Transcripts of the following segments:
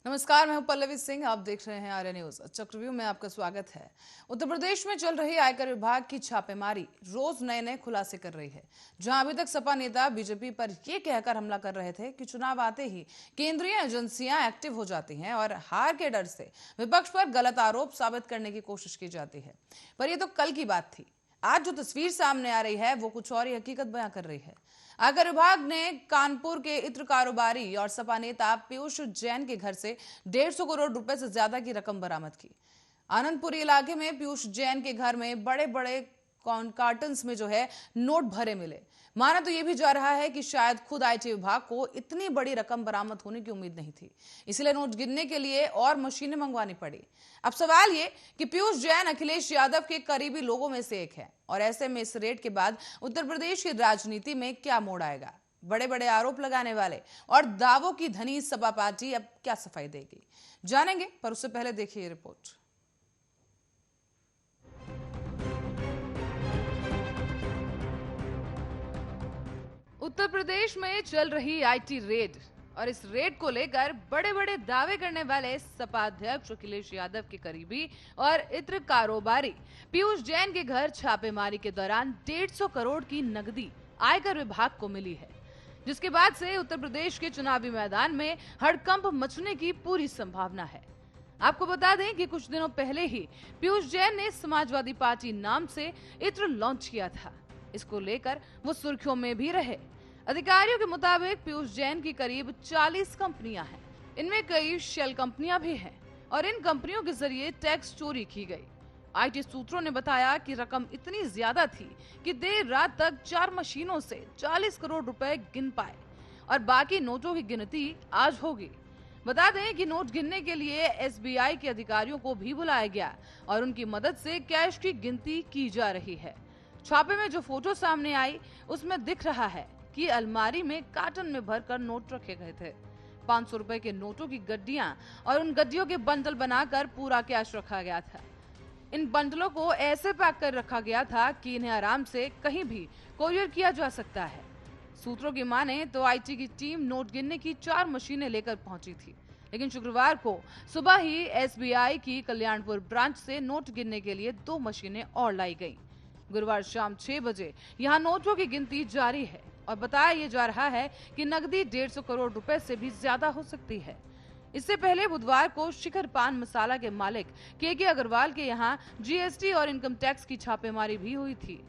नमस्कार, मैं हूं पल्लवी सिंह। आप देख रहे हैं आर्य न्यूज। चक्रव्यूह में आपका स्वागत है। उत्तर प्रदेश में चल रही आयकर विभाग की छापेमारी रोज नए नए खुलासे कर रही है। जहां अभी तक सपा नेता बीजेपी पर यह कहकर हमला कर रहे थे कि चुनाव आते ही केंद्रीय एजेंसियां एक्टिव हो जाती हैं और हार के डर से विपक्ष पर गलत आरोप साबित करने की कोशिश की जाती है, पर यह तो कल की बात थी। आज जो तस्वीर सामने आ रही है वो कुछ और ही हकीकत बयां कर रही है। आयकर विभाग ने कानपुर के इत्र कारोबारी और सपा नेता पीयूष जैन के घर से 150 करोड़ रुपए से ज्यादा की रकम बरामद की। आनंदपुरी इलाके में पीयूष जैन के घर में बड़े बड़े कार्टन्स में जो है नोट भरे मिले। माना तो यह भी जा रहा है कि शायद खुद आईटी विभाग को इतनी बड़ी रकम बरामद होने की उम्मीद नहीं थी, इसलिए नोट गिनने के लिए और मशीनें मंगवानी पड़ी। अब सवाल ये कि पीयूष जैन अखिलेश यादव के करीबी लोगों में से एक है और ऐसे में इस रेड के बाद उत्तर प्रदेश की राजनीति में क्या मोड़ आएगा। बड़े बड़े आरोप लगाने वाले और दावों की धनी सपा पार्टी अब क्या सफाई देगी, जानेंगे, पर उससे पहले देखिए ये रिपोर्ट। उत्तर प्रदेश में चल रही आईटी रेड और इस रेड को लेकर बड़े बड़े दावे करने वाले सपा अध्यक्ष अखिलेश यादव के करीबी और इत्र कारोबारी पीयूष जैन के घर छापेमारी के दौरान 150 करोड़ की नकदी आयकर विभाग को मिली है, जिसके बाद से उत्तर प्रदेश के चुनावी मैदान में हड़कंप मचने की पूरी संभावना है। आपको बता दें कि कुछ दिनों पहले ही पीयूष जैन ने समाजवादी पार्टी नाम से इत्र लॉन्च किया था। इसको लेकर वो सुर्खियों में भी रहे। अधिकारियों के मुताबिक पीयूष जैन की करीब 40 कंपनियां हैं। इनमें कई शेल कंपनियां भी हैं और इन कंपनियों के जरिए टैक्स चोरी की गई। आईटी सूत्रों ने बताया कि रकम इतनी ज्यादा थी कि देर रात तक 4 मशीनों से 40 करोड़ रुपए गिन पाए और बाकी नोटों की गिनती आज होगी। बता दें कि नोट गिनने के लिए एसबीआई के अधिकारियों को भी बुलाया गया और उनकी मदद से कैश की गिनती की जा रही है। छापे में जो फोटो सामने आई उसमें दिख रहा है कि अलमारी में कार्टन में भरकर नोट रखे गए थे। 500 रुपए के नोटों की गड्डियां और उन गड्डियों के बंडल बनाकर पूरा कैश रखा गया था। इन बंडलों को ऐसे पैक कर रखा गया था कि इन्हें आराम से कहीं भी कोरियर किया जा सकता है। सूत्रों की माने तो आईटी की टीम नोट गिनने की 4 मशीनें लेकर पहुंची थी, लेकिन शुक्रवार को सुबह ही एसबीआई की कल्याणपुर ब्रांच से नोट गिनने के लिए 2 मशीनें और लाई गईं। गुरुवार शाम 6 बजे यहां नोटों की गिनती जारी है और बताया यह जा रहा है कि नकदी 150 करोड़ रुपए से भी ज्यादा हो सकती है। इससे पहले बुधवार को शिखर पान मसाला के मालिक के अग्रवाल के यहां जीएसटी और इनकम टैक्स की छापेमारी भी हुई थी।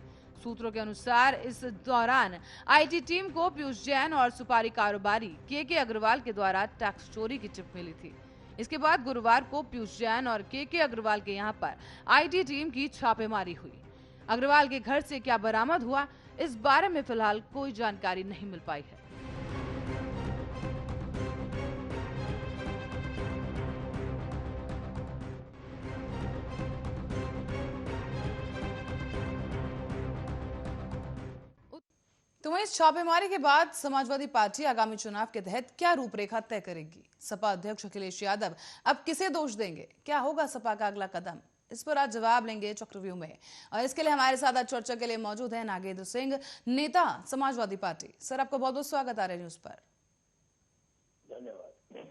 सूत्रों के अनुसार इस दौरान आईटी टीम को पीयूष जैन और सुपारी कारोबारी के अग्रवाल के द्वारा टैक्स चोरी की टिप मिली थी। इसके बाद गुरुवार को पीयूष जैन और के अग्रवाल के यहां पर आईटी टीम की छापेमारी हुई। अग्रवाल के घर से क्या बरामद हुआ, इस बारे में फिलहाल कोई जानकारी नहीं मिल पाई है। तो वहीं इस छापेमारी के बाद समाजवादी पार्टी आगामी चुनाव के तहत क्या रूपरेखा तय करेगी? सपा अध्यक्ष अखिलेश यादव अब किसे दोष देंगे? क्या होगा सपा का अगला कदम? इस पर आज जवाब लेंगे चक्रव्यूह में और इसके लिए हमारे साथ आज चर्चा के लिए मौजूद है नागेंद्र सिंह, नेता समाजवादी पार्टी। सर, आपका बहुत बहुत स्वागत आर्य न्यूज पर। धन्यवाद।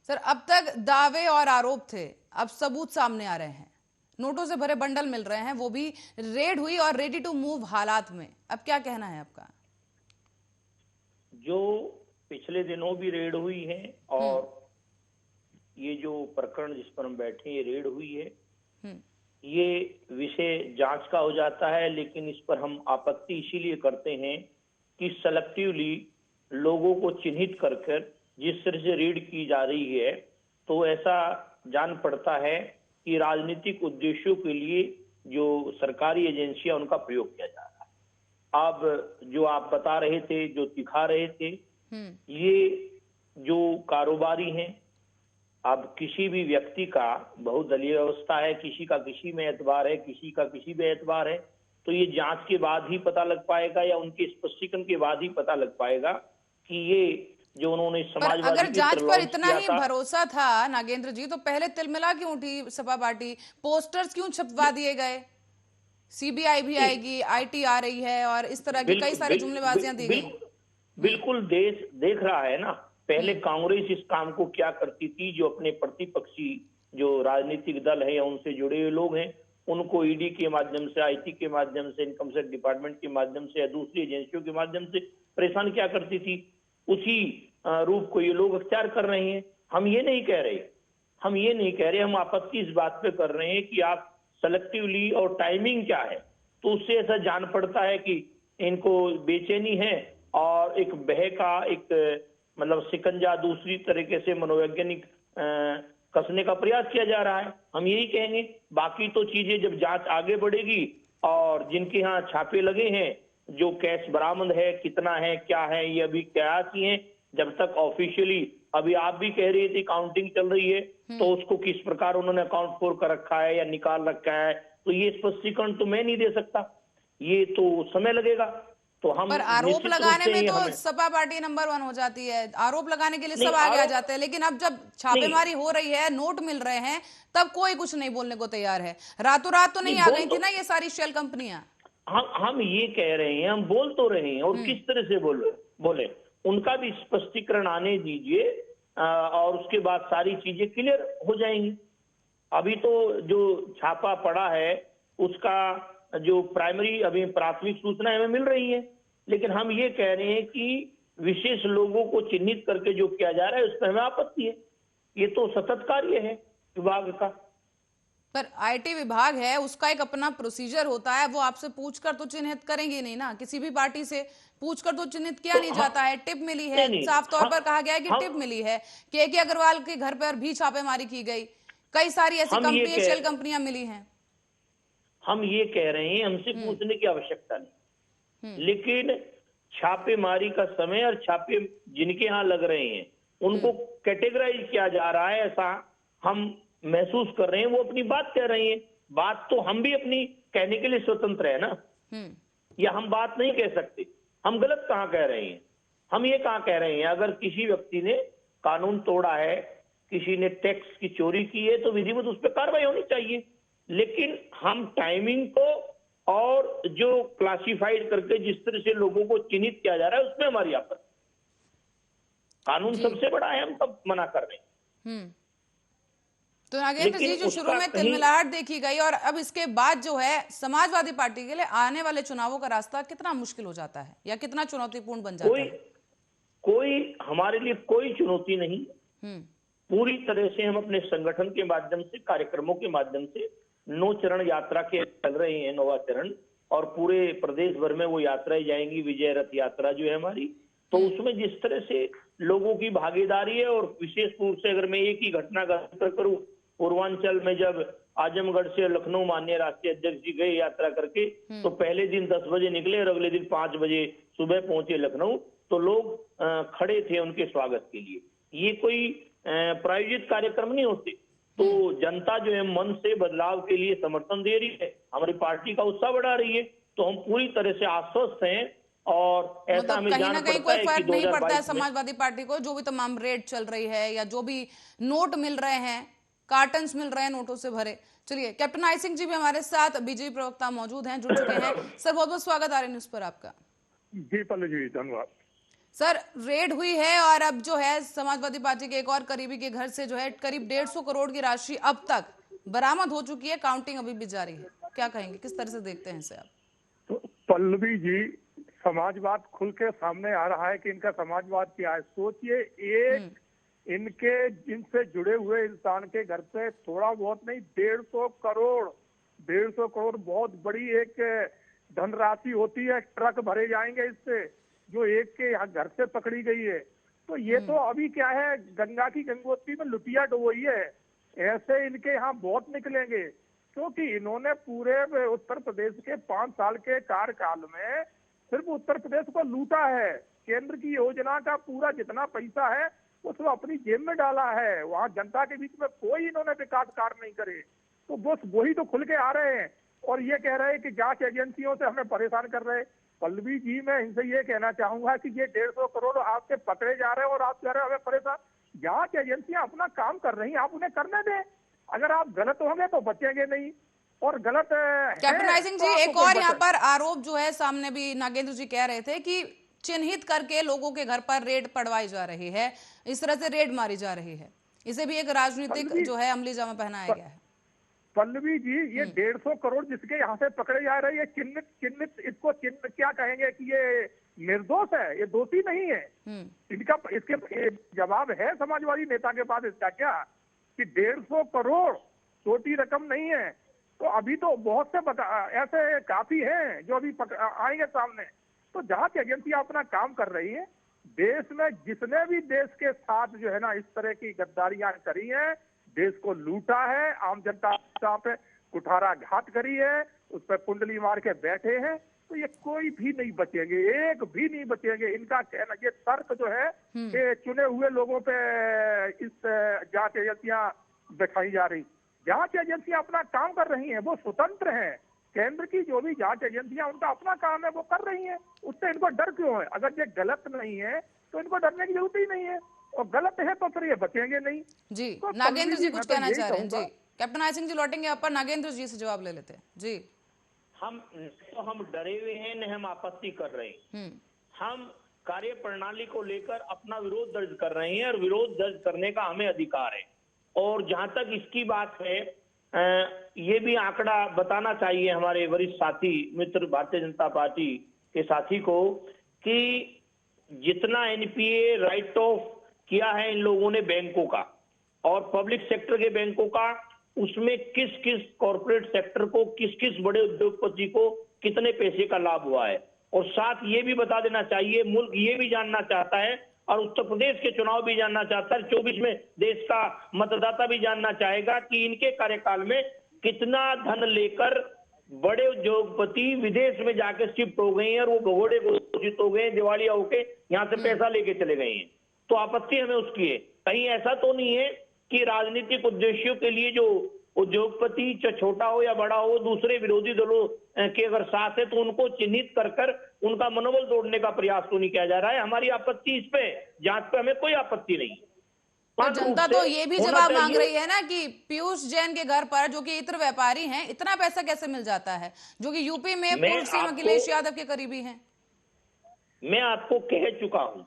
सर, अब तक दावे और आरोप थे, अब सबूत सामने आ रहे हैं। नोटों से भरे बंडल मिल रहे हैं, वो भी रेड हुई और रेडी टू मूव हालात में। अब क्या कहना है आपका? जो पिछले दिनों भी रेड हुई है और ये जो प्रकरण जिस पर हम बैठे ये रेड हुई है, ये विषय जांच का हो जाता है, लेकिन इस पर हम आपत्ति इसीलिए करते हैं कि सेलेक्टिवली लोगों को चिन्हित कर जिस तरह से रेड की जा रही है, तो ऐसा जान पड़ता है कि राजनीतिक उद्देश्यों के लिए जो सरकारी एजेंसियां उनका प्रयोग किया जा रहा है। अब जो आप बता रहे थे, जो दिखा रहे थे, ये जो कारोबारी हैं, अब किसी भी व्यक्ति का बहुदलीय व्यवस्था है, किसी का किसी में एतबार है, किसी का किसी में एतबार है, तो ये जांच के बाद ही पता लग पाएगा या उनके स्पष्टीकरण के बाद ही पता लग पाएगा कि ये जो उन्होंने समाजवादी अगर जांच पर इतना ही था, भरोसा था नागेंद्र जी, तो पहले तिलमिला क्यों उठी सपा पार्टी? पोस्टर्स क्यों छपवा दिए गए? सीबीआई भी आएगी, आईटी आ रही है और इस तरह की कई सारी जुमलेबाजियां दी गई। बिल्कुल देश देख रहा है ना पहले कांग्रेस इस काम को क्या करती थी, जो अपने प्रतिपक्षी जो राजनीतिक दल है या उनसे जुड़े हुए लोग हैं उनको ईडी के माध्यम से, आईटी के माध्यम से, इनकम टैक्स डिपार्टमेंट के माध्यम से या दूसरी एजेंसियों के माध्यम से परेशान क्या करती थी, उसी रूप को ये लोग अख्तियार कर रहे हैं। हम ये नहीं कह रहे, हम आपत्ति इस बात पे कर रहे हैं कि आप सेलेक्टिवली, और टाइमिंग क्या है, तो उससे ऐसा जान पड़ता है कि इनको बेचैनी है और एक भय का एक मतलब शिकंजा दूसरी तरीके से मनोवैज्ञानिक कसने का प्रयास किया जा रहा है। हम यही कहेंगे, बाकी तो चीजें जब जांच आगे बढ़ेगी और जिनके यहाँ छापे लगे हैं, जो कैश बरामद है, कितना है, क्या है, ये अभी कयास ही है। जब तक ऑफिशियली, अभी आप भी कह रही थी काउंटिंग चल रही है, तो उसको किस प्रकार उन्होंने अकाउंट फोर कर रखा है या निकाल रखा है, तो ये स्पष्टीकरण तो मैं नहीं दे सकता, ये तो समय लगेगा। तो हम पर आरोप लगाने में तो सपा पार्टी नंबर 1 हो जाती है, आरोप लगाने के लिए सब आगे आ जाते हैं, लेकिन अब जब छापेमारी हो रही है, नोट मिल रहे हैं, तब कोई कुछ नहीं बोलने को तैयार है। रातों रात तो नहीं आ गई थी ना ये सारी शेल कंपनियां। हम ये कह रहे हैं, हम बोल तो रहे हैं, और किस तरह से बोले उनका भी स्पष्टीकरण आने दीजिए, और उसके बाद सारी चीजें क्लियर हो जाएंगी। अभी तो जो छापा पड़ा है उसका जो प्राइमरी, अभी प्राथमिक सूचना हमें मिल रही है, लेकिन हम ये कह रहे हैं कि विशेष लोगों को चिन्हित करके जो किया जा रहा है उस पर हमें आपत्ति है। ये तो सतत कार्य है विभाग का। पर आईटी विभाग है, उसका एक अपना प्रोसीजर होता है, वो आपसे पूछकर तो चिन्हित करेंगे नहीं ना, किसी भी पार्टी से पूछकर तो चिन्हित किया नहीं जाता है। टिप मिली है, साफ तौर पर कहा गया है कि टिप मिली है, के अग्रवाल के घर पर भी छापेमारी की गई, कई सारी ऐसी कंपनियां, शेल कंपनियां मिली हैं। हम ये कह रहे हैं, हमसे पूछने की आवश्यकता नहीं, लेकिन छापेमारी का समय और छापे जिनके यहाँ लग रहे हैं उनको कैटेगराइज किया जा रहा है, ऐसा हम महसूस कर रहे हैं। वो अपनी बात कह रहे हैं, बात तो हम भी अपनी कहने के लिए स्वतंत्र है ना, या हम बात नहीं कह सकते। हम गलत कहाँ कह रहे हैं? हम ये कहाँ कह रहे हैं, अगर किसी व्यक्ति ने कानून तोड़ा है, किसी ने टैक्स की चोरी की है, तो विधिवत उस पर कार्रवाई होनी चाहिए। लेकिन हम टाइमिंग को और जो क्लासिफाइड करके जिस तरह से लोगों को चिन्हित किया जा रहा है उसमें हमारी आपत्ति। कानून सबसे बड़ा है, हम तब मना कर रहे हैं। तो नागेंद्र जी, जो शुरू में तिलमिलाहट देखी गई, और अब इसके बाद जो है समाजवादी पार्टी के लिए आने वाले चुनावों का रास्ता कितना मुश्किल हो जाता है या कितना चुनौतीपूर्ण बन जाता है? कोई हमारे लिए कोई चुनौती नहीं। पूरी तरह से हम अपने संगठन के माध्यम से, कार्यक्रमों के माध्यम से 9 चरण यात्रा के चल रहे हैं, 9वां चरण, और पूरे प्रदेश भर में वो यात्राएं जाएंगी। विजय रथ यात्रा जो है हमारी, तो उसमें जिस तरह से लोगों की भागीदारी है, और विशेष रूप से अगर मैं एक ही घटना का जिक्र करूं, पूर्वांचल में जब आजमगढ़ से लखनऊ माननीय राष्ट्रीय अध्यक्ष जी गए यात्रा करके, तो पहले दिन 10 बजे निकले और अगले दिन 5 बजे सुबह पहुंचे लखनऊ, तो लोग खड़े थे उनके स्वागत के लिए। ये कोई प्रायोजित कार्यक्रम नहीं होते। तो जनता जो है मन से बदलाव के लिए समर्थन दे रही है, हमारी पार्टी का उत्साह बढ़ा रही है, तो हम पूरी तरह से आश्वस्त हैं। और ऐसा हमें कहीं ना कहीं कोई फर्क नहीं पड़ता है समाजवादी पार्टी को, जो भी तमाम रेड चल रही है या जो भी नोट मिल रहे हैं, कार्टन्स मिल रहे हैं नोटों से भरे। चलिए, कैप्टन आई सिंह जी भी हमारे साथ बीजेपी प्रवक्ता मौजूद हैं, जुड़ चुके हैं। सर, बहुत बहुत स्वागत आर्य न्यूज पर आपका। जी पल्लू जी, धन्यवाद। सर, रेड हुई है और अब जो है समाजवादी पार्टी के एक और करीबी के घर से जो है करीब 150 करोड़ की राशि अब तक बरामद हो चुकी है, काउंटिंग अभी भी जारी है। क्या कहेंगे, किस तरह से देखते हैं इसे आप? तो पल्लवी जी, समाजवाद खुल के सामने आ रहा है कि इनका समाजवाद क्या है। सोचिए, एक इनके जिनसे जुड़े हुए इंसान के घर से थोड़ा बहुत नहीं, 150 करोड़ बहुत बड़ी एक धनराशि होती है। ट्रक भरे जाएंगे इससे, जो एक के यहाँ घर से पकड़ी गई है। तो ये तो अभी क्या है, गंगा की गंगोत्री में लुटिया डुबोई है। ऐसे इनके यहाँ बहुत निकलेंगे, क्योंकि इन्होंने पूरे उत्तर प्रदेश के 5 साल के कार्यकाल में सिर्फ उत्तर प्रदेश को लूटा है। केंद्र की योजना का पूरा जितना पैसा है उसको अपनी जेब में डाला है। वहाँ जनता के बीच में कोई इन्होंने विकास कार्य नहीं करे। तो बस वही तो खुल के आ रहे हैं और ये कह रहे हैं कि जांच एजेंसियों से हमें परेशान कर रहे हैं। पल्लवी जी, मैं इनसे ये कहना चाहूंगा कि ये 150 करोड़ आपके पकड़े जा रहे हैं और आप कह रहे हैं हमें परेशान। जांच एजेंसियां अपना काम कर रही हैं, आप उन्हें करने दें। अगर आप गलत होंगे तो बचेंगे नहीं, और गलत कैप्टन आई सिंह जी, एक और यहाँ पर आरोप जो है सामने भी नागेंद्र जी कह रहे थे कि चिन्हित करके लोगों के घर पर रेड पड़वाई जा रही है, इस तरह से रेड मारी जा रही है, इसे भी एक राजनीतिक जो है अमली जामा पहनाया गया है। पल्लवी जी, ये 150 करोड़ जिसके यहाँ से पकड़े जा रहे हैं, ये चिन्हित चिन्हित इसको चिन्ह क्या कहेंगे कि ये निर्दोष है, ये दोषी नहीं है। इनका इसके जवाब है समाजवादी नेता के पास इसका क्या, कि 150 करोड़ छोटी रकम नहीं है। तो अभी तो बहुत से ऐसे काफी हैं जो अभी आएंगे सामने। तो जांच एजेंसियां अपना काम कर रही है। देश में जिसने भी देश के साथ जो है ना इस तरह की गद्दारियां करी हैं, देश को लूटा है, आम जनता पे कुठारा घात करी है, उस पर कुंडली मार के बैठे हैं, तो ये कोई भी नहीं बचेंगे, एक भी नहीं बचेंगे। इनका कहना, ये तर्क जो है ये चुने हुए लोगों पे इस जांच एजेंसियां दिखाई जा रही। जांच एजेंसियां अपना काम कर रही हैं, वो स्वतंत्र हैं। केंद्र की जो भी जांच एजेंसियां उनका अपना काम है, वो कर रही हैं। उससे इनको डर क्यों है? अगर ये गलत नहीं है तो इनको डरने की जरूरत ही नहीं है, और गलत है तो फिर ये बचेंगे नहीं। जी तो नागेंद्र जी कुछ तो कहना यही चाह रहे हैं। जी कहूंगा। कैप्टन आई सिंह जी लौटेंगे आप पर, नागेंद्र जी से जवाब ले लेते हैं। जी हम डरे हुए हैं, न हम आपत्ति कर रहे हैं। हम कार्य प्रणाली को लेकर अपना विरोध दर्ज कर रहे हैं, और विरोध दर्ज करने का हमें अधिकार है। और जहां तक इसकी बात है, ये भी आंकड़ा बताना चाहिए हमारे वरिष्ठ साथी मित्र भारतीय जनता पार्टी के साथी को, कि जितना एनपीए राइट ऑफ किया है इन लोगों ने बैंकों का और पब्लिक सेक्टर के बैंकों का, उसमें किस किस कॉर्पोरेट सेक्टर को, किस किस बड़े उद्योगपति को कितने पैसे का लाभ हुआ है। और साथ ये भी बता देना चाहिए, मुल्क ये भी जानना चाहता है, और उत्तर प्रदेश के चुनाव भी जानना चाहता है, 24 में देश का मतदाता भी जानना चाहेगा कि इनके कार्यकाल में कितना धन लेकर बड़े उद्योगपति विदेश में जाके शिफ्ट हो गए हैं, और वो भगोड़े घोषित हो गए हैं, दिवालिया होके यहाँ से पैसा लेके चले गए हैं। तो आपत्ति हमें उसकी है। कहीं ऐसा तो नहीं है कि राजनीतिक उद्देश्यों के लिए जो उद्योगपति चाहे छोटा हो या बड़ा हो, दूसरे विरोधी दलों के अगर साथ है तो उनको चिन्हित कर कर उनका मनोबल तोड़ने का प्रयास तो नहीं किया जा रहा है। हमारी आपत्ति इस पे, जांच पे हमें कोई आपत्ति नहीं। तो जनता तो ये भी जवाब मांग रही है ना कि पीयूष जैन के घर पर, जो कि इत्र व्यापारी हैं, इतना पैसा कैसे मिल जाता है, जो कि यूपी में पूर्व सीएम अखिलेश यादव के करीबी हैं। मैं आपको कह चुका हूं,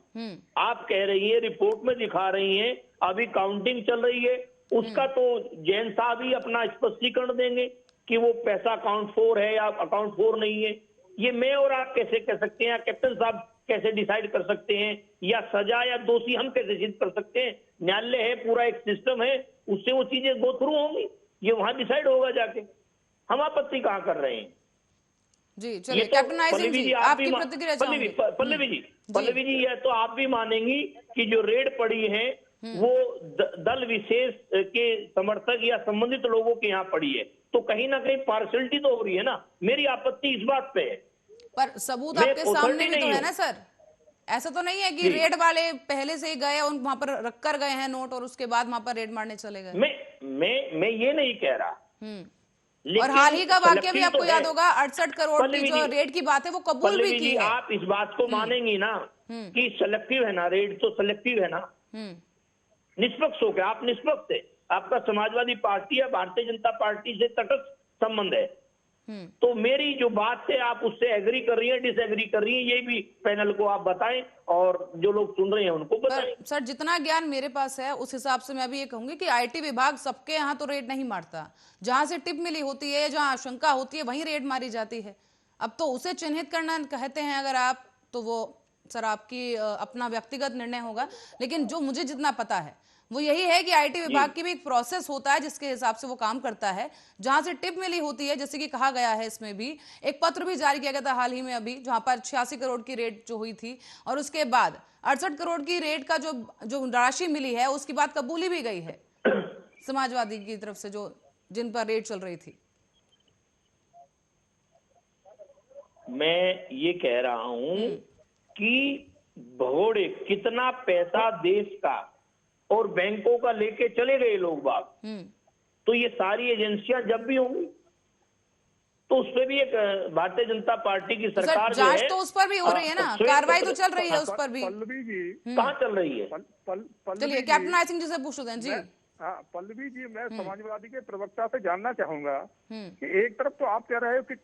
आप कह रही है, रिपोर्ट में दिखा रही हैं, अभी काउंटिंग चल रही है, उसका तो जैन साहब ही अपना स्पष्टीकरण देंगे कि वो पैसा अकाउंट 4 है या अकाउंट 4 नहीं है। ये मैं और आप कैसे कह सकते हैं, कैप्टन साहब कैसे डिसाइड कर सकते हैं, या सजा या दोषी हम कैसे सिद्ध कर सकते हैं? न्यायालय है, पूरा एक सिस्टम है, उससे वो चीजें गो थ्रू होंगी, ये वहां डिसाइड होगा जाके। हम आपत्ति कहां कर रहे हैं? जी चलिए कैप्टन आई सिंह जी, आपकी प्रतिक्रिया चाहूंगी। पल्लवी जी, ये तो आप भी मानेंगी कि जो रेड पड़ी है वो दल विशेष के समर्थक या संबंधित लोगों के यहाँ पड़ी है, तो कहीं ना कहीं पार्शलिटी तो हो रही है ना। मेरी आपत्ति इस बात पे है, पर सबूत आपके सामने भी तो है ना सर। ऐसा तो नहीं है कि रेड वाले पहले से ही गए, उन वहां पर रख कर गए हैं नोट और उसके बाद वहां पर रेड मारने चले गए। मैं ये नहीं कह रहा। और हाल ही का वाक्य भी आपको याद होगा, 68 करोड़ की जो रेड की बात है वो कबूल भी की है। आप इस बात को मानेंगी ना कि सेलेक्टिव है ना, रेड तो सेलेक्टिव है ना, निष्पक्ष हो गया। आप निष्पक्ष है, आपका समाजवादी पार्टी या भारतीय जनता पार्टी से तटस्थ संबंध है, तो मेरी जो बात है आप उससे एग्री कर रही है, डिसएग्री कर रही है, ये भी पैनल को आप बताएं और जो लोग सुन रहे हैं उनको बताएं। सर जितना ज्ञान मेरे पास है उस हिसाब से मैं भी ये कहूंगी कि आईटी विभाग सबके यहाँ तो रेड नहीं मारता, जहां से टिप मिली होती है, जहां आशंका होती है वहीं रेड मारी जाती है। अब तो उसे चिन्हित करना कहते हैं अगर आप, तो वो सर आपकी अपना व्यक्तिगत निर्णय होगा, लेकिन जो मुझे जितना पता है वो यही है कि आईटी विभाग की भी एक प्रोसेस होता है जिसके हिसाब से वो काम करता है। जहां से टिप मिली होती है, जैसे कि कहा गया है, इसमें भी एक पत्र भी जारी किया गया था हाल ही में अभी, जहां पर 86 करोड़ की रेड जो हुई थी, और उसके बाद 68 करोड़ की रेड का जो राशि मिली है उसकी बात कबूली भी गई है समाजवादी की तरफ से, जो जिन पर रेड चल रही थी। मैं ये कह रहा हूं कि भगोड़े कितना पैसा देश का और बैंकों का लेके चले गए लोग बाग, तो ये सारी एजेंसियां जब भी होंगी तो उस पर भी एक भारतीय जनता पार्टी की सरकार जो है, तो उस पर भी हो रही है ना, कार्रवाई तो चल रही है उस पर भी। पल्लवी जी कहाँ चल रही है? चलिए कैप्टन आई सिंह जी से पूछ लेते हैं जी। हाँ पल्लवी जी, मैं समाजवादी के प्रवक्ता से जानना चाहूंगा कि एक तरफ तो आप कह रहे हो कि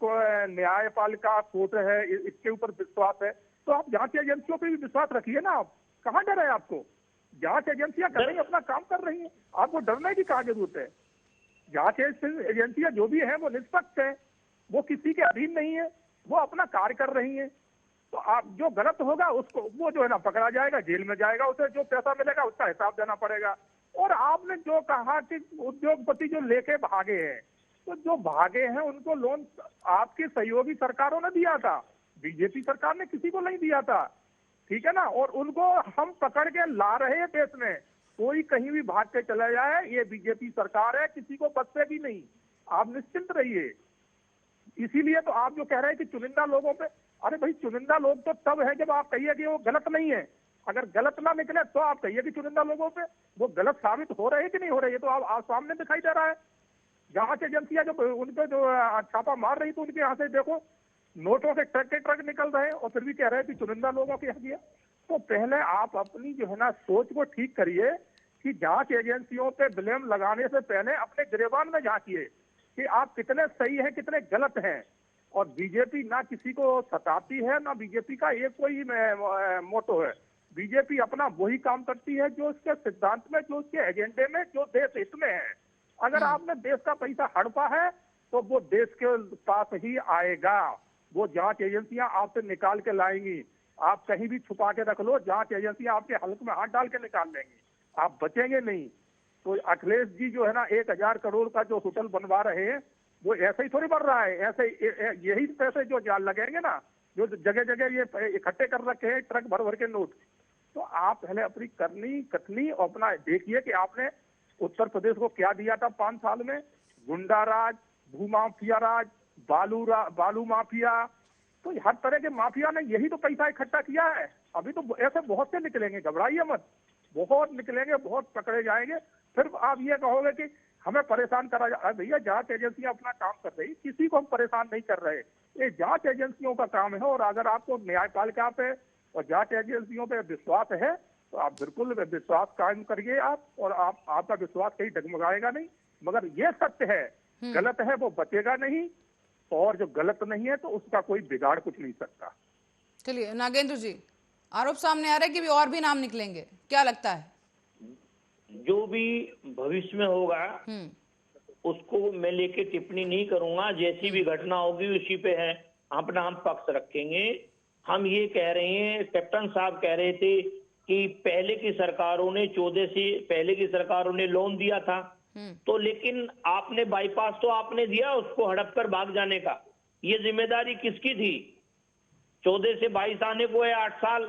न्यायपालिका कोर्ट है, इसके ऊपर विश्वास है, तो आप जांच एजेंसियों पे भी विश्वास रखिए ना। आप कहाँ डर है आपको? जांच एजेंसियां कर रही है, अपना काम कर रही हैं, आपको डरने की क्या जरूरत है? जांच एजेंसियां जो भी है वो निष्पक्ष है, वो किसी के अधीन नहीं है, वो अपना कार्य कर रही है। तो आप जो गलत होगा उसको वो जो है ना पकड़ा जाएगा, जेल में जाएगा, उसे जो पैसा मिलेगा उसका हिसाब देना पड़ेगा। और आपने जो कहा कि उद्योगपति जो लेके भागे हैं, तो जो भागे हैं उनको लोन आपकी सहयोगी सरकारों ने दिया था, बीजेपी सरकार ने किसी को नहीं दिया था, ठीक है ना। और उनको हम पकड़ के ला रहे हैं देश में, कोई कहीं भी भाग के चला जाए, ये बीजेपी सरकार है, किसी को बख्शेगी नहीं, आप निश्चिंत रहिए। इसीलिए तो आप जो कह रहे हैं कि चुनिंदा लोगों पे, अरे भाई चुनिंदा लोग तो तब है जब आप कहिए कि वो गलत नहीं है। अगर गलत ना निकले तो आप कहिए कि चुनिंदा लोगों पे वो गलत साबित हो रहे हैं कि नहीं हो रहे, ये तो आप सामने दिखाई दे रहा है। जांच एजेंसियां जो उनपे जो छापा मार रही थी, उनके यहाँ से देखो नोटों के ट्रक निकल रहे हैं, और फिर भी कह रहे हैं कि चुनिंदा लोगों के हक है। तो पहले आप अपनी जो है ना सोच को ठीक करिए कि जांच एजेंसियों पे ब्लेम लगाने से पहले अपने गिरेबान में झांकिए कि आप कितने सही हैं, कितने गलत हैं। और बीजेपी ना किसी को सताती है, ना बीजेपी का ये कोई मोटो है। बीजेपी अपना वही काम करती है जो उसके सिद्धांत में, जो उसके एजेंडे में, जो देश हित में है। अगर आपने देश का पैसा हड़पा है तो वो देश के पास ही आएगा, वो जांच एजेंसियां आपसे निकाल के लाएंगी। आप कहीं भी छुपा के रख लो, जांच एजेंसियां आपके हल्क में हाथ डाल के निकाल लेंगी, आप बचेंगे नहीं। तो अखिलेश जी जो है ना 1000 करोड़ का जो होटल बनवा रहे हैं, वो ऐसे ही थोड़ी बन रहा है, ऐसे यही पैसे जो जाल लगेंगे ना, जो जगह जगह ये इकट्ठे कर रखे हैं ट्रक भर भर के नोट। तो आप पहले अपनी करनी कथनी और अपना देखिए कि आपने उत्तर प्रदेश को क्या दिया था 5 साल में। गुंडा राज, भूमाफिया राज, बालू माफिया, तो हर तरह के माफिया ने यही तो पैसा इकट्ठा किया है। अभी तो ऐसे बहुत से निकलेंगे, घबराइए मत, बहुत निकलेंगे, बहुत पकड़े जाएंगे। फिर आप ये कहोगे कि हमें परेशान करा जा। भैया जांच एजेंसियां अपना काम कर रही, किसी को हम परेशान नहीं कर रहे, ये जांच एजेंसियों का काम है। और अगर आपको न्यायपालिका पे और जांच एजेंसियों पे विश्वास है तो आप बिल्कुल विश्वास कायम करिए आप, और आपका विश्वास कहीं डगमगाएगा नहीं। मगर ये सत्य है, गलत है वो बचेगा नहीं, और जो गलत नहीं है तो उसका कोई बिगाड़ कुछ नहीं सकता। चलिए नागेंद्र जी, आरोप सामने आ रहा है कि भी और भी नाम निकलेंगे, क्या लगता है? जो भी भविष्य में होगा उसको मैं लेके टिप्पणी नहीं करूंगा, जैसी भी घटना होगी उसी पे है अपना हम पक्ष रखेंगे। हम ये कह रहे हैं, कैप्टन साहब कह रहे थे कि पहले की सरकारों ने 14 से पहले की सरकारों ने लोन दिया था, तो लेकिन आपने बाईपास तो आपने दिया उसको हड़प कर भाग जाने का, ये जिम्मेदारी किसकी थी? 14 से 22 आने को है 8 साल,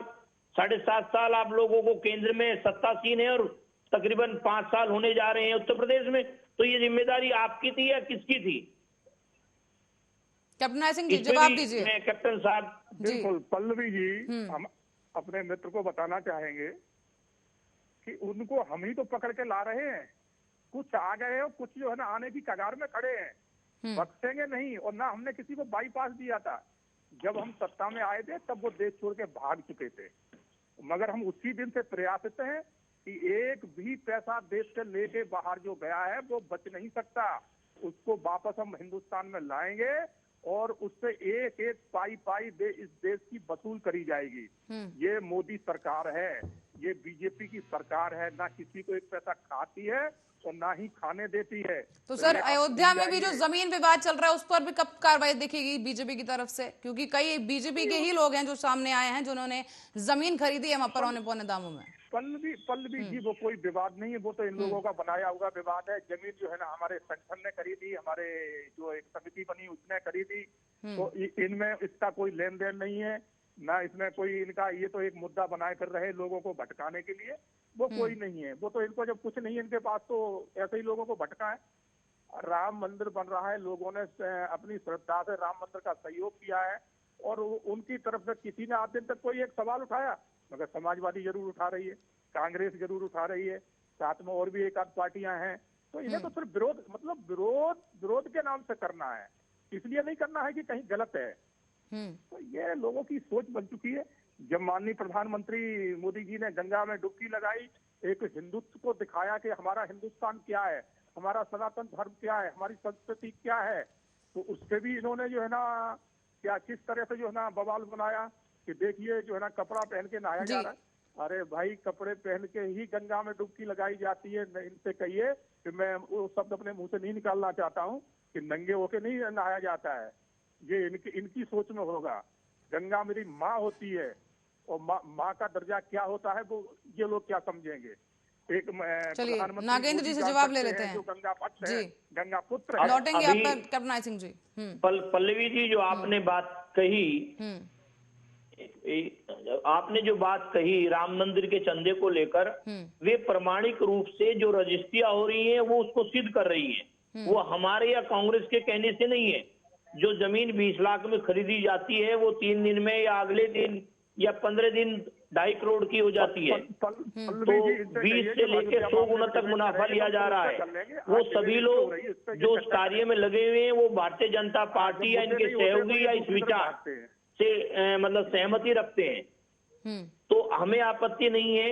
7.5 साल आप लोगों को केंद्र में सत्तासीन है और तकरीबन 5 साल होने जा रहे हैं उत्तर प्रदेश में, तो ये जिम्मेदारी आपकी थी या किसकी थी? कैप्टन सिंह जी जवाब दीजिए। मैं कैप्टन साहब बिल्कुल पल्लवी जी, हम अपने मित्र को बताना चाहेंगे कि उनको हम ही तो पकड़ के ला रहे हैं। कुछ आ गए और कुछ जो है ना आने की कगार में खड़े हैं, बख्शेंगे नहीं। और ना हमने किसी को बाईपास दिया था, जब हम सत्ता में आए थे तब वो देश छोड़ के भाग चुके थे। मगर हम उसी दिन से प्रयासित हैं कि एक भी पैसा देश से लेके बाहर जो गया है वो बच नहीं सकता, उसको वापस हम हिंदुस्तान में लाएंगे और उससे एक एक पाई इस देश की वसूल करी जाएगी। ये मोदी सरकार है, ये बीजेपी की सरकार है, ना किसी को एक पैसा खाती है और ना ही खाने देती है। तो सर अयोध्या में भी जो जमीन विवाद चल रहा है उस पर भी कब कार्रवाई दिखेगी बीजेपी की तरफ से? क्योंकि कई बीजेपी के ही लोग हैं जो सामने आए हैं जिन्होंने जमीन खरीदी है वहां पर औने पौने दामों में। पल्लवी जी, वो कोई विवाद नहीं है, वो तो इन लोगों का बनाया हुआ विवाद है। जमीन जो है ना हमारे संगठन ने खरीदी, हमारे जो एक समिति बनी उसने खरीदी, तो इनमें इसका कोई लेन देन नहीं है, ना इसमें कोई इनका, ये तो एक मुद्दा बनाए कर रहे लोगों को भटकाने के लिए, वो कोई नहीं है। वो तो इनको जब कुछ नहीं है इनके पास तो ऐसे ही लोगों को भटका है। राम मंदिर बन रहा है, लोगों ने अपनी श्रद्धा से राम मंदिर का सहयोग किया है और उनकी तरफ से किसी ने आज दिन तक कोई एक सवाल उठाया, मगर समाजवादी जरूर उठा रही है, कांग्रेस जरूर उठा रही है, साथ में और भी एक आध पार्टियां हैं। तो इन्हें तो सिर्फ विरोध, मतलब विरोध के नाम से करना है, इसलिए नहीं करना है कि कहीं गलत है। तो ये लोगों की सोच बन चुकी है। जब माननीय प्रधानमंत्री मोदी जी ने गंगा में डुबकी लगाई, एक हिंदुत्व को दिखाया कि हमारा हिंदुस्तान क्या है, हमारा सनातन धर्म क्या है, हमारी संस्कृति क्या है, तो उससे भी इन्होंने जो है ना क्या किस तरह से जो है ना बवाल बनाया। कि देखिए जो है ना कपड़ा पहन के नहाया जा रहा है। अरे भाई कपड़े पहन के ही गंगा में डुबकी लगाई जाती है। इनसे कहिए कि मैं वो शब्द अपने मुंह से नहीं निकालना चाहता हूँ कि नंगे होके नहीं नहाया जाता है। ये इनकी सोच में होगा। गंगा मेरी माँ होती है और माँ का दर्जा क्या होता है वो ये लोग क्या समझेंगे। एक चलिए नागेंद्र जी से जवाब ले लेते हैं। जो गंगा पक्ष है, गंगा पुत्र है। लौटेंगे आप पर कल्पना सिंह जी। पल्लवी जी जो आपने बात कही, आपने जो बात कही राम मंदिर के चंदे को लेकर, वे प्रमाणिक रूप से जो रजिस्ट्रियां हो रही हैं वो उसको सिद्ध कर रही हैं। वो हमारे या कांग्रेस के कहने से नहीं है। जो जमीन 20 लाख में खरीदी जाती है वो 3 दिन में या अगले दिन या 15 दिन 2.5 करोड़ की हो जाती है। तो 20 से लेकर 100 गुना तक मुनाफा लिया जा रहा है। वो सभी लोग जो उस कार्य में लगे हुए हैं वो भारतीय जनता पार्टी या इनके सहयोगी या इस विचार से मतलब सहमति रखते हैं। तो हमें आपत्ति नहीं है।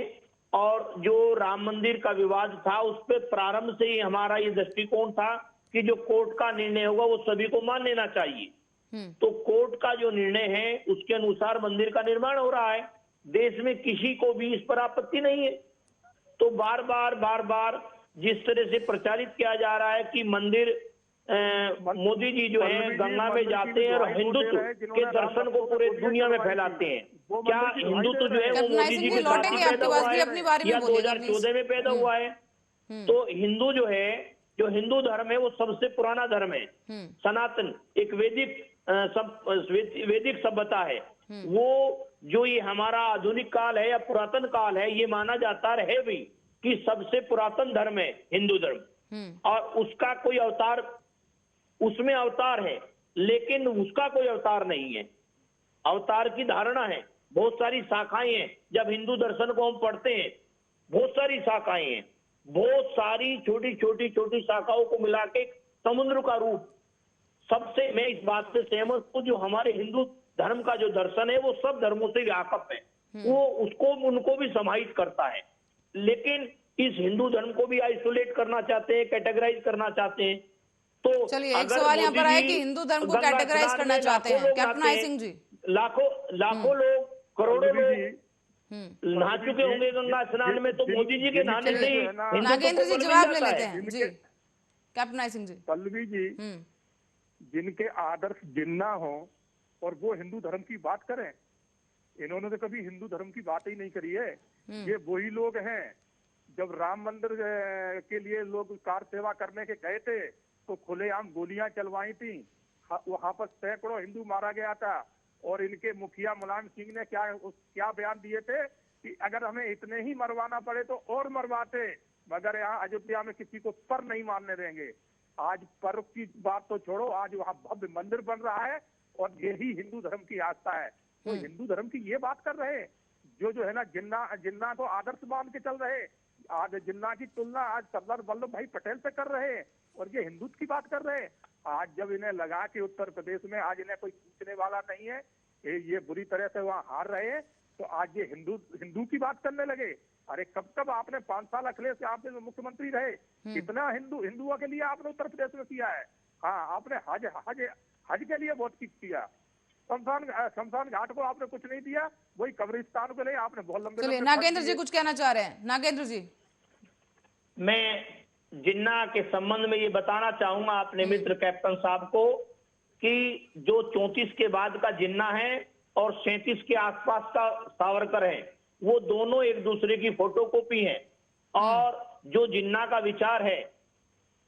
और जो राम मंदिर का विवाद था उस पर प्रारंभ से ही हमारा ये दृष्टिकोण था कि जो कोर्ट का निर्णय होगा वो सभी को मान लेना चाहिए। तो कोर्ट का जो निर्णय है उसके अनुसार मंदिर का निर्माण हो रहा है। देश में किसी को भी इस पर आपत्ति नहीं है। तो बार बार जिस तरह से प्रचारित किया जा रहा है कि मंदिर मोदी जी जो है गंगा में जाते हैं और हिंदुत्व के दर्शन को पूरे दुनिया में फैलाते हैं। क्या हिंदुत्व जो है वो मोदी जी के साथ ही पैदा हुआ है या 2014 में पैदा हुआ है? तो हिंदू जो है, जो हिंदू धर्म है वो सबसे पुराना धर्म है। सनातन एक वैदिक सभ्यता है। वो जो ये हमारा आधुनिक काल है या पुरातन काल है ये माना जाता है भी कि सबसे पुरातन धर्म है हिंदू धर्म। और उसका कोई अवतार, उसमें अवतार है लेकिन उसका कोई अवतार नहीं है। अवतार की धारणा है। बहुत सारी शाखाएं हैं। जब हिंदू दर्शन को हम पढ़ते हैं बहुत सारी शाखाएं हैं। बहुत सारी छोटी शाखाओं को मिला के समुद्र का रूप। सबसे मैं इस बात से सहमत हूं, जो हमारे हिंदू धर्म का जो दर्शन है वो सब धर्मों से व्यापक है। वो उसको उनको भी समाहित करता है। लेकिन इस हिंदू धर्म को भी आइसोलेट करना चाहते हैं, कैटेगराइज करना चाहते हैं। तो चलिए एक सवाल यहाँ पर है कि हिंदू धर्म को कैटेगराइज करना चाहते हैं कल्पना सिंह जी। लाखों लोग, करोड़ों लोग नहा चुके होंगे गंगा स्नान में। तो मोदी जी के नहाने से ही नागेंद्र जी जवाब ले लेते हैं जी। कल्पना सिंह जी। पल्लवी जी जिनके आदर्श जिन्ना हो और वो हिंदू धर्म की बात करें, इन्होंने तो कभी हिंदू धर्म की बात ही नहीं करी है। ये वही लोग हैं जब राम मंदिर के लिए लोग कार सेवा करने के गए थे तो खुलेआम गोलियां चलवाई थी। वहां पर सैकड़ों हिंदू मारा गया था। और इनके मुखिया मुलायम सिंह ने क्या बयान दिए थे कि अगर हमें इतने ही मरवाना पड़े तो और मरवाते, मगर यहाँ अयोध्या में किसी को पर नहीं मारने देंगे। आज पर्व की बात तो छोड़ो, आज वहाँ भव्य मंदिर बन रहा है और यही हिंदू धर्म की आस्था है। तो हिंदू धर्म की ये बात कर रहे हैं जो है ना जिन्ना को आदर्श मान के चल रहे। आज जिन्ना की तुलना आज सरदार वल्लभ भाई पटेल से कर रहे हैं और ये हिंदुत्व की बात कर रहे हैं। आज जब इन्हें लगा कि उत्तर प्रदेश में आज इन्हें कोई पूछने वाला नहीं है, ये बुरी तरह से वहाँ हार रहे हैं, तो आज ये हिंदू की बात करने लगे। अरे कब आपने 5 साल अखिलेश आपने मुख्यमंत्री रहे, कितना हिंदुओं के लिए आपने उत्तर प्रदेश में किया है। हाँ, आपने हज के लिए बहुत कुछ किया। शमशान घाट को आपने कुछ नहीं दिया, वही कब्रिस्तान को ले आपने बहुत लंबे। चलिए नागेंद्र जी कुछ कहना चाह रहे हैं। नागेंद्र जी। मैं जिन्ना के संबंध में ये बताना चाहूंगा अपने मित्र कैप्टन साहब को कि जो 34 के बाद का जिन्ना है और 37 के आसपास का सावरकर है, वो दोनों एक दूसरे की फोटोकॉपी हैं। और जो जिन्ना का विचार है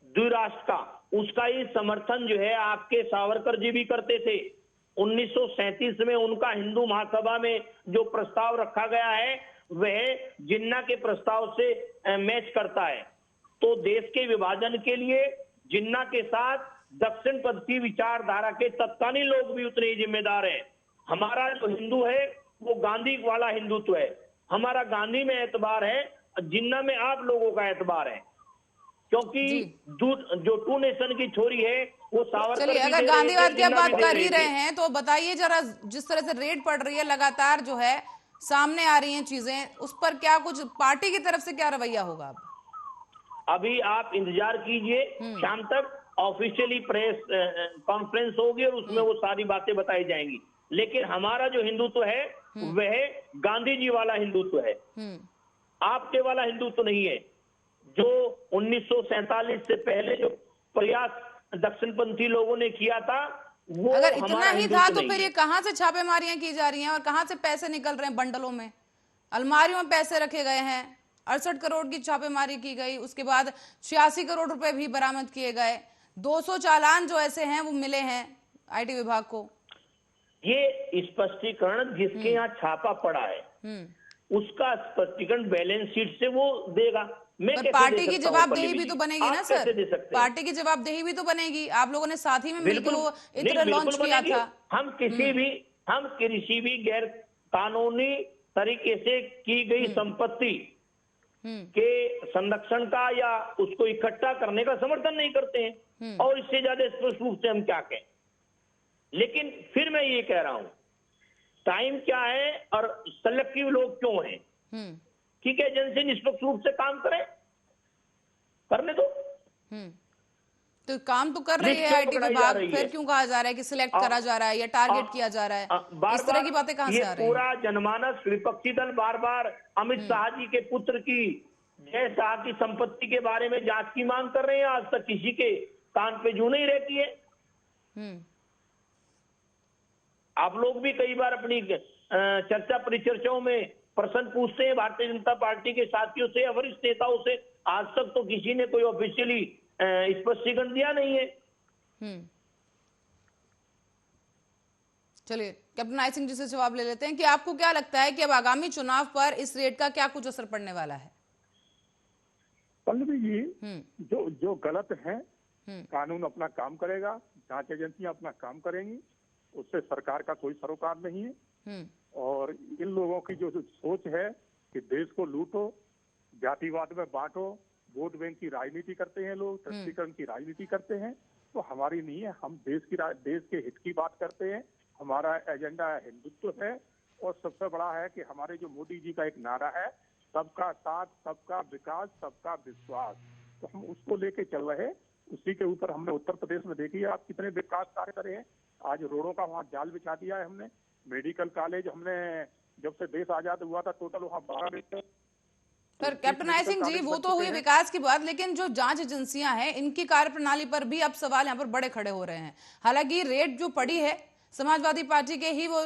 द्विराष्ट्र का, उसका ही समर्थन जो है आपके सावरकर जी भी करते थे। 1937 में उनका हिंदू महासभा में जो प्रस्ताव रखा गया है वह जिन्ना के प्रस्ताव से मैच करता है। तो देश के विभाजन के लिए जिन्ना के साथ दक्षिण पश्चिमी विचारधारा के तत्कालीन लोग भी उतने ही जिम्मेदार हैं। हमारा जो हिंदू है वो गांधी वाला हिंदुत्व है। हमारा गांधी में एतबार है, जिन्ना में आप लोगों का एतबार है, क्योंकि जो टू नेशन की छोरी है वो सावरकर। चलिए अगर गांधीवाद की बात कर ही रहे हैं तो बताइए जरा, जिस तरह से रेड पड़ रही है लगातार, जो है सामने आ रही हैं चीजें, उस पर क्या कुछ पार्टी की तरफ से क्या रवैया होगा? अभी आप इंतजार कीजिए, शाम तक ऑफिशियली प्रेस कॉन्फ्रेंस होगी और उसमें वो सारी बातें बताई जाएंगी। लेकिन हमारा जो हिंदुत्व है वह गांधी जी वाला हिंदुत्व है, आपके वाला हिंदुत्व नहीं है। जो 1947 से पहले जो प्रयास दक्षिणपंथी लोगों ने किया था, वो अगर इतना ही था तो नहीं फिर है। ये कहां से छापेमारियां की जा रही हैं और कहां से पैसे निकल रहे हैं? बंडलों में, अलमारियों में पैसे रखे गए हैं। 68 करोड़ की छापेमारी की गई, उसके बाद 86 करोड़ रुपए भी बरामद किए गए। 200 चालान जो ऐसे हैं वो मिले हैं आईटी विभाग को। ये स्पष्टीकरण जिसके यहाँ छापा पड़ा है उसका स्पष्टीकरण बैलेंस शीट से वो देगा। मैं पर कैसे पार्टी दे की सकता हूं जवाबदेही भी पल्लवी तो जी? बनेगी आप ना कैसे सर, दे सकते हैं? पार्टी की जवाबदेही भी तो बनेगी। आप लोगों ने साथ ही में मिलकर बिल्कुल वो नहीं, इत्र बिल्कुल लॉन्च किया बनेगी। था। हम किसी भी गैर कानूनी तरीके से की गई संपत्ति के संरक्षण का या उसको इकट्ठा करने का समर्थन नहीं करते हैं, और इससे ज्यादा स्पष्ट रूप से हम क्या कहें। लेकिन फिर मैं ये कह रहा हूं, टाइम क्या है और सेलेक्टिव लोग क्यों हैं? ठीक है, एजेंसी निष्पक्ष रूप से काम करें, करने दो। तो काम तो कर रही है आईटी विभाग, फिर क्यों कहा जा रहा है कि सिलेक्ट करा जा रहा है या टारगेट किया जा रहा है? इस तरह की बातें कहां से आ रही हैं? पूरा जनमानस, विपक्षी दल बार बार अमित शाह जी के पुत्र की, जय शाह की संपत्ति के बारे में जांच की मांग कर रहे हैं। आज तक किसी के कान पे जू नहीं रहती है। आप लोग भी कई बार अपनी चर्चा परिचर्चाओं में प्रश्न पूछते हैं भारतीय जनता पार्टी के साथियों से या वरिष्ठ नेताओं से, आज तक तो किसी ने कोई ऑफिशियली स्पष्टीकरण दिया नहीं है। चलिए कैप्टन आई सिंह जी से जवाब ले लेते हैं कि आपको क्या लगता है कि अब आगामी चुनाव पर इस रेट का क्या कुछ असर पड़ने वाला है? पल्लवी जी, जो गलत है, कानून अपना काम करेगा, जांच एजेंसियां अपना काम करेंगी, उससे सरकार का कोई सरोकार नहीं है। और इन लोगों की जो सोच है कि देश को लूटो, जातिवाद में बांटो, वोट बैंक की राजनीति करते हैं लोग, तुष्टीकरण की राजनीति करते हैं, तो हमारी नहीं है। हम देश के हित की बात करते हैं। हमारा एजेंडा हिंदुत्व है, और सबसे बड़ा है कि हमारे जो मोदी जी का एक नारा है, सबका साथ, सबका विकास, सबका विश्वास, तो हम उसको लेके चल रहे हैं। उसी के ऊपर हमने उत्तर प्रदेश में देखिए आप कितने विकास कार्य करे हैं। आज रोडों का वहाँ जाल बिछा दिया है हमने। मेडिकल कॉलेज हमने जब से देश आजाद हुआ था टोटल वहाँ 12 पर कैप्टन आई सिंह जी, वो तो हुई विकास की बात, लेकिन जो जांच एजेंसियां हैं इनकी कार्यप्रणाली पर भी अब सवाल यहाँ पर बड़े खड़े हो रहे हैं। हालांकि रेड जो पड़ी है समाजवादी पार्टी के ही वो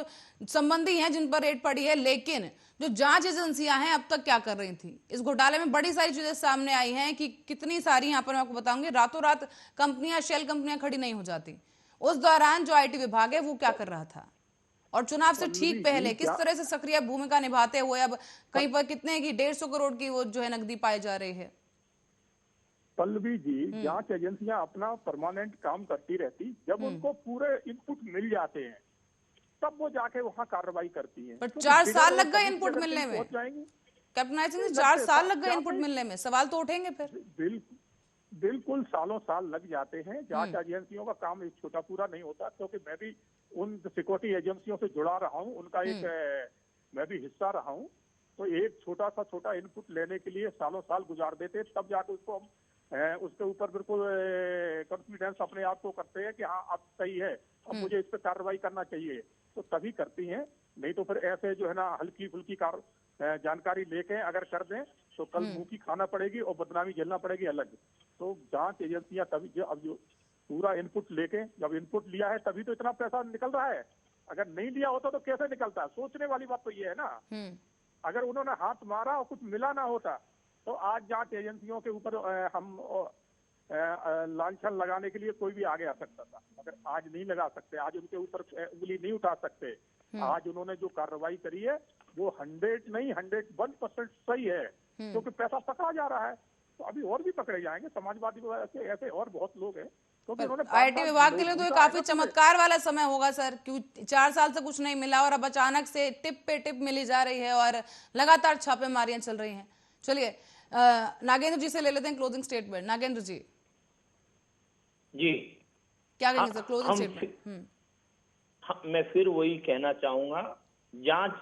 संबंधी हैं जिन पर रेड पड़ी है, लेकिन जो जांच एजेंसियां हैं अब तक क्या कर रही थी? इस घोटाले में बड़ी सारी चीजें सामने आई हैं कि कितनी सारी, यहाँ पर मैं आपको बताऊंगी, रातों रात कंपनियां, शेल कंपनियां खड़ी नहीं हो जाती। उस दौरान जो आईटी विभाग है वो क्या कर रहा था? और चुनाव से ठीक पहले किस तरह से सक्रिय भूमिका निभाते हुए अब कहीं पर कितने की 150 करोड़ की वो जो है नकदी पाई जा रही है? पल्लवी जी, जांच एजेंसियां अपना परमानेंट काम करती रहती, जब उनको पूरे इनपुट मिल जाते हैं तब वो जाके वहां कार्रवाई करती हैं। पर 4 साल लग गए इनपुट मिलने में कैप्टन आई सिंह, 4 साल लग गए इनपुट मिलने में, सवाल तो उठेंगे फिर। बिल्कुल सालों साल लग जाते हैं। जांच एजेंसियों का काम एक छोटा पूरा नहीं होता, क्योंकि मैं भी उन सिक्योरिटी एजेंसियों से जुड़ा रहा हूं, उनका एक मैं भी हिस्सा रहा हूं। तो एक छोटा इनपुट लेने के लिए सालों साल गुजार देते, तब जाकर उसको हम उसके ऊपर बिल्कुल कॉन्फिडेंस अपने आप को करते हैं कि हाँ अब सही है, अब मुझे इस पर कार्रवाई करना चाहिए, तो तभी करती हैं। नहीं तो फिर ऐसे जो है ना हल्की फुल्की जानकारी लेके अगर कर दें तो कल मुंह की खाना पड़ेगी और बदनामी झेलना पड़ेगी अलग। तो जांच एजेंसियां तभी जो पूरा इनपुट लेके, जब इनपुट लिया है तभी तो इतना पैसा निकल रहा है। अगर नहीं लिया होता तो कैसे निकलता? सोचने वाली बात तो ये है ना। अगर उन्होंने हाथ मारा और कुछ मिला ना होता तो आज जांच एजेंसियों के ऊपर हम लांछन लगाने के लिए कोई भी आगे आ सकता था, मगर आज नहीं लगा सकते, आज उनके ऊपर उंगली नहीं उठा सकते। आज उन्होंने जो कार्रवाई करी है वो 101% सही है, क्योंकि पैसा पकड़ा जा रहा है। तो अभी और भी पकड़े जाएंगे, समाजवादी ऐसे और बहुत लोग हैं। तो आईटी विभाग के लिए तो ये काफी चमत्कार वाला समय होगा सर, क्यों 4 साल से कुछ नहीं मिला और अब अचानक से टिप पे टिप मिली जा रही है और लगातार छापेमारियां चल रही हैं। चलिए नागेंद्र जी से ले लेते हैं क्लोजिंग स्टेटमेंट। नागेंद्र जी क्या कहेंगे सर क्लोजिंग स्टेटमेंट? मैं फिर वही कहना चाहूंगा, जांच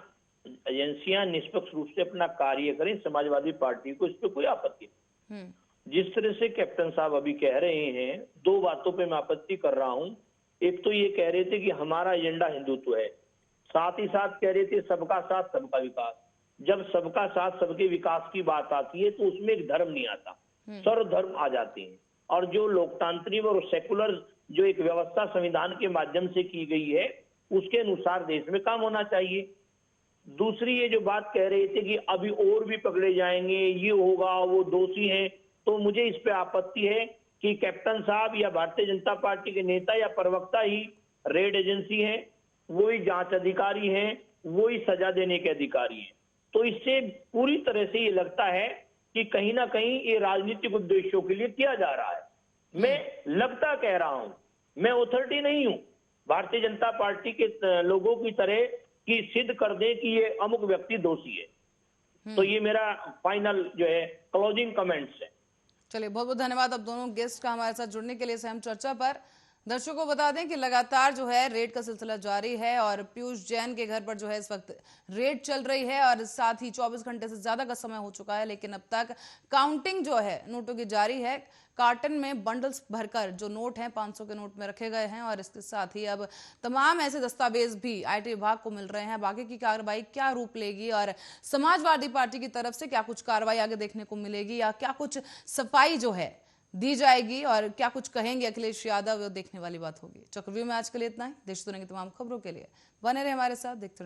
एजेंसियां निष्पक्ष रूप से अपना कार्य करें। समाजवादी पार्टी को इस पर कोई आपत्ति नहीं। जिस तरह से कैप्टन साहब अभी कह रहे हैं, 2 बातों पे मैं आपत्ति कर रहा हूं। एक तो ये कह रहे थे कि हमारा एजेंडा हिंदुत्व है, साथ ही साथ कह रहे थे सबका साथ सबका विकास। जब सबका साथ सबके विकास की बात आती है तो उसमें एक धर्म नहीं आता, सर्वधर्म आ जाते हैं। और जो लोकतांत्रिक और सेकुलर जो एक व्यवस्था संविधान के माध्यम से की गई है उसके अनुसार देश में काम होना चाहिए। दूसरी ये जो बात कह रहे थे कि अभी और भी पकड़े जाएंगे, ये होगा, वो दोषी हैं, तो मुझे इस पे आपत्ति है कि कैप्टन साहब या भारतीय जनता पार्टी के नेता या प्रवक्ता ही रेड एजेंसी है, वो ही जांच अधिकारी हैं, वो ही सजा देने के अधिकारी हैं। तो इससे पूरी तरह से ये लगता है कि कहीं ना कहीं ये राजनीतिक उद्देश्यों के लिए किया जा रहा है। मैं लगता कह रहा हूं, मैं अथॉरिटी नहीं हूं भारतीय जनता पार्टी के लोगों की तरह कि सिद्ध कर दे कि ये अमुक व्यक्ति दोषी है। तो ये मेरा फाइनल जो है क्लोजिंग कमेंट्स है। चलिए, बहुत बहुत धन्यवाद अब दोनों गेस्ट का हमारे साथ जुड़ने के लिए। सहम चर्चा पर दर्शकों को बता दें कि लगातार जो है रेड का सिलसिला जारी है और पीयूष जैन के घर पर जो है इस वक्त रेड चल रही है और साथ ही 24 घंटे से ज्यादा का समय हो चुका है, लेकिन अब तक काउंटिंग जो है नोटों की जारी है। कार्टन में बंडल्स भरकर जो नोट हैं 500 के नोट में रखे गए हैं और इसके साथ ही अब तमाम ऐसे दस्तावेज भी आईटी विभाग को मिल रहे हैं। बाकी की कार्रवाई क्या रूप लेगी और समाजवादी पार्टी की तरफ से क्या कुछ कार्रवाई आगे देखने को मिलेगी या क्या कुछ सफाई जो है दी जाएगी और क्या कुछ कहेंगे अखिलेश यादव, वो देखने वाली बात होगी। चक्रव्यूह में आज के लिए इतना ही। देश दुनिया की तमाम खबरों के लिए बने रहे हमारे साथ, देखते रहे।